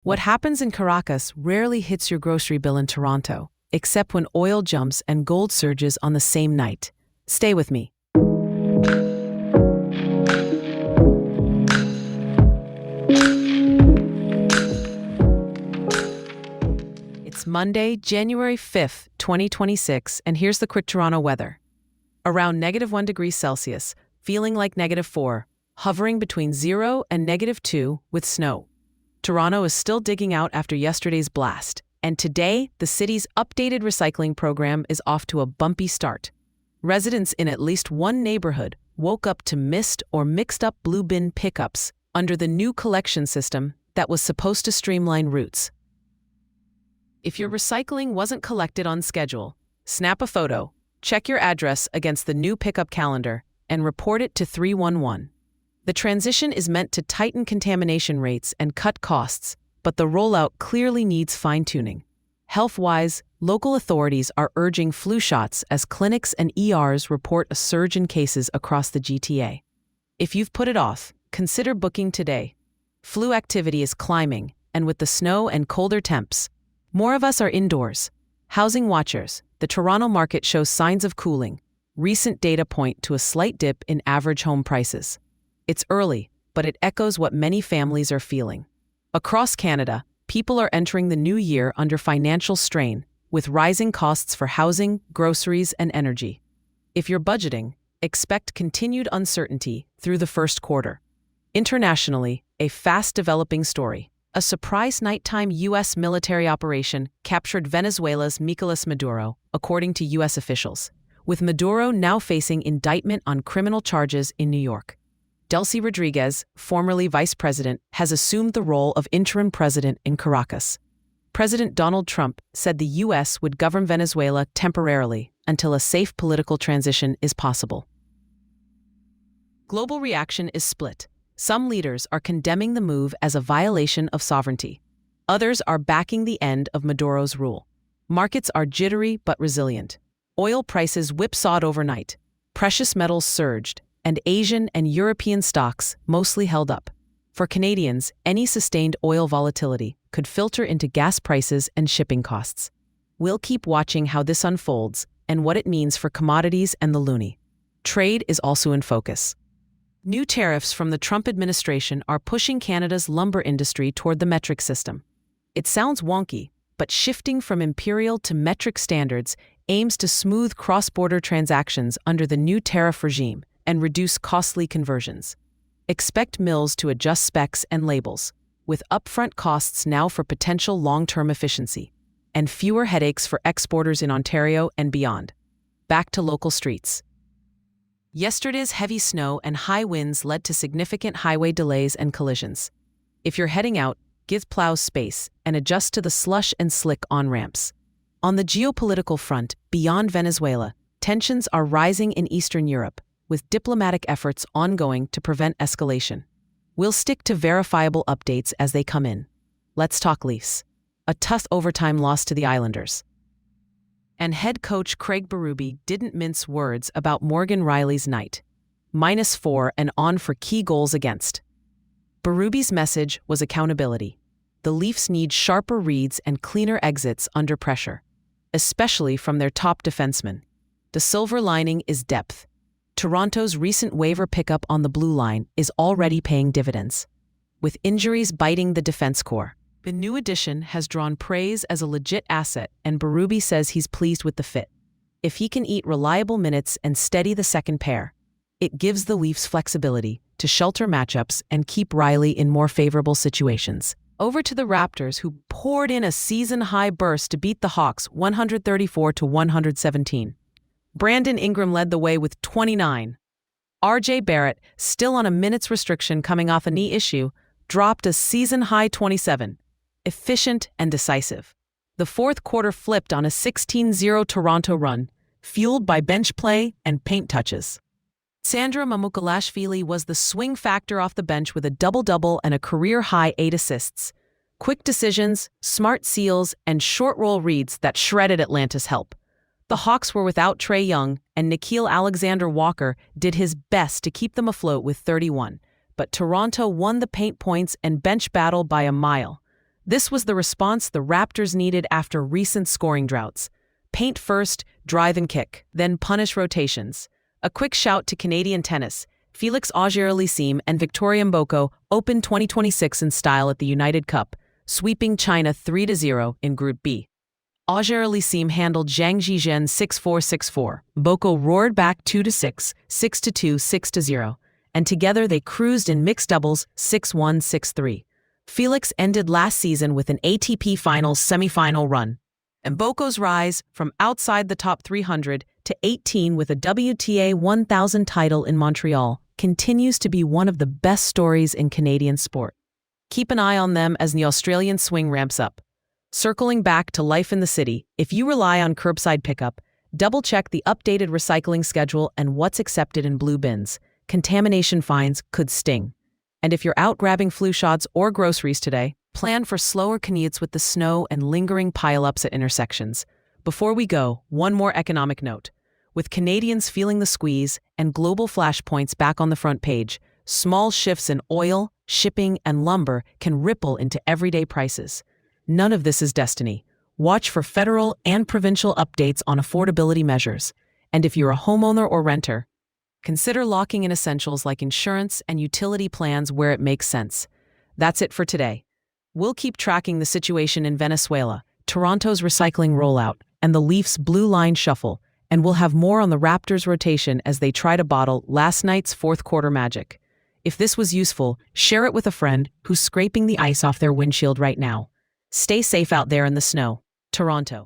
What happens in Caracas rarely hits your grocery bill in Toronto, except when oil jumps and gold surges on the same night. Stay with me. It's Monday, January 5th, 2026, and here's the quick Toronto weather. Around -1 degrees Celsius, feeling like -4, hovering between 0 and -2 with snow. Toronto is still digging out after yesterday's blast, and today, the city's updated recycling program is off to a bumpy start. Residents in at least one neighbourhood woke up to missed or mixed-up blue bin pickups under the new collection system that was supposed to streamline routes. If your recycling wasn't collected on schedule, snap a photo, check your address against the new pickup calendar, and report it to 311. The transition is meant to tighten contamination rates and cut costs, but the rollout clearly needs fine-tuning. Health-wise, local authorities are urging flu shots as clinics and ERs report a surge in cases across the GTA. If you've put it off, consider booking today. Flu activity is climbing, and with the snow and colder temps, more of us are indoors. Housing watchers, the Toronto market shows signs of cooling. Recent data point to a slight dip in average home prices. It's early, but it echoes what many families are feeling. Across Canada, people are entering the new year under financial strain, with rising costs for housing, groceries, and energy. If you're budgeting, expect continued uncertainty through the first quarter. Internationally, a fast-developing story. A surprise nighttime U.S. military operation captured Venezuela's Nicolás Maduro, according to U.S. officials, with Maduro now facing indictment on criminal charges in New York. Delcy Rodriguez, formerly vice president, has assumed the role of interim president in Caracas. President Donald Trump said the U.S. would govern Venezuela temporarily until a safe political transition is possible. Global reaction is split. Some leaders are condemning the move as a violation of sovereignty. Others are backing the end of Maduro's rule. Markets are jittery but resilient. Oil prices whipsawed overnight. Precious metals surged, and Asian and European stocks mostly held up. For Canadians, any sustained oil volatility could filter into gas prices and shipping costs. We'll keep watching how this unfolds and what it means for commodities and the loonie. Trade is also in focus. New tariffs from the Trump administration are pushing Canada's lumber industry toward the metric system. It sounds wonky, but shifting from imperial to metric standards aims to smooth cross-border transactions under the new tariff regime and reduce costly conversions. Expect mills to adjust specs and labels, with upfront costs now for potential long-term efficiency, and fewer headaches for exporters in Ontario and beyond. Back to local streets. Yesterday's heavy snow and high winds led to significant highway delays and collisions. If you're heading out, give plows space and adjust to the slush and slick on-ramps. On the geopolitical front, beyond Venezuela, tensions are rising in Eastern Europe, with diplomatic efforts ongoing to prevent escalation. We'll stick to verifiable updates as they come in. Let's talk Leafs. A tough overtime loss to the Islanders. And head coach Craig Berube didn't mince words about Morgan Rielly's night. -4 and on for key goals against. Berube's message was accountability. The Leafs need sharper reads and cleaner exits under pressure, especially from their top defenseman. The silver lining is depth. Toronto's recent waiver pickup on the blue line is already paying dividends. With injuries biting the defense core, the new addition has drawn praise as a legit asset, and Berube says he's pleased with the fit. If he can eat reliable minutes and steady the second pair, it gives the Leafs flexibility to shelter matchups and keep Rielly in more favorable situations. Over to the Raptors, who poured in a season-high burst to beat the Hawks 134-117. Brandon Ingram led the way with 29. RJ Barrett, still on a minutes restriction coming off a knee issue, dropped a season-high 27. Efficient and decisive. The fourth quarter flipped on a 16-0 Toronto run, fueled by bench play and paint touches. Sandra Mamukalashvili was the swing factor off the bench with a double-double and a career-high 8 assists. Quick decisions, smart seals, and short-roll reads that shredded Atlanta's help. The Hawks were without Trae Young, and Nickeil Alexander-Walker did his best to keep them afloat with 31. But Toronto won the paint points and bench battle by a mile. This was the response the Raptors needed after recent scoring droughts. Paint first, drive and kick, then punish rotations. A quick shout to Canadian tennis. Felix Auger-Aliassime and Victoria Mboko opened 2026 in style at the United Cup, sweeping China 3-0 in Group B. Auger-Aliassime handled Zhang Zhizhen 6-4, 6-4. Mboko roared back 2-6, 6-2, 6-0, and together they cruised in mixed doubles 6-1, 6-3. Felix ended last season with an ATP Finals semifinal run. And Mboko's rise from outside the top 300 to 18 with a WTA 1000 title in Montreal continues to be one of the best stories in Canadian sport. Keep an eye on them as the Australian swing ramps up. Circling back to life in the city, if you rely on curbside pickup, double-check the updated recycling schedule and what's accepted in blue bins. Contamination fines could sting. And if you're out grabbing flu shots or groceries today, plan for slower commutes with the snow and lingering pile-ups at intersections. Before we go, one more economic note. With Canadians feeling the squeeze and global flashpoints back on the front page, small shifts in oil, shipping, and lumber can ripple into everyday prices. None of this is destiny. Watch for federal and provincial updates on affordability measures. And if you're a homeowner or renter, consider locking in essentials like insurance and utility plans where it makes sense. That's it for today. We'll keep tracking the situation in Venezuela, Toronto's recycling rollout, and the Leafs' blue line shuffle, and we'll have more on the Raptors' rotation as they try to bottle last night's fourth-quarter magic. If this was useful, share it with a friend who's scraping the ice off their windshield right now. Stay safe out there in the snow. Toronto.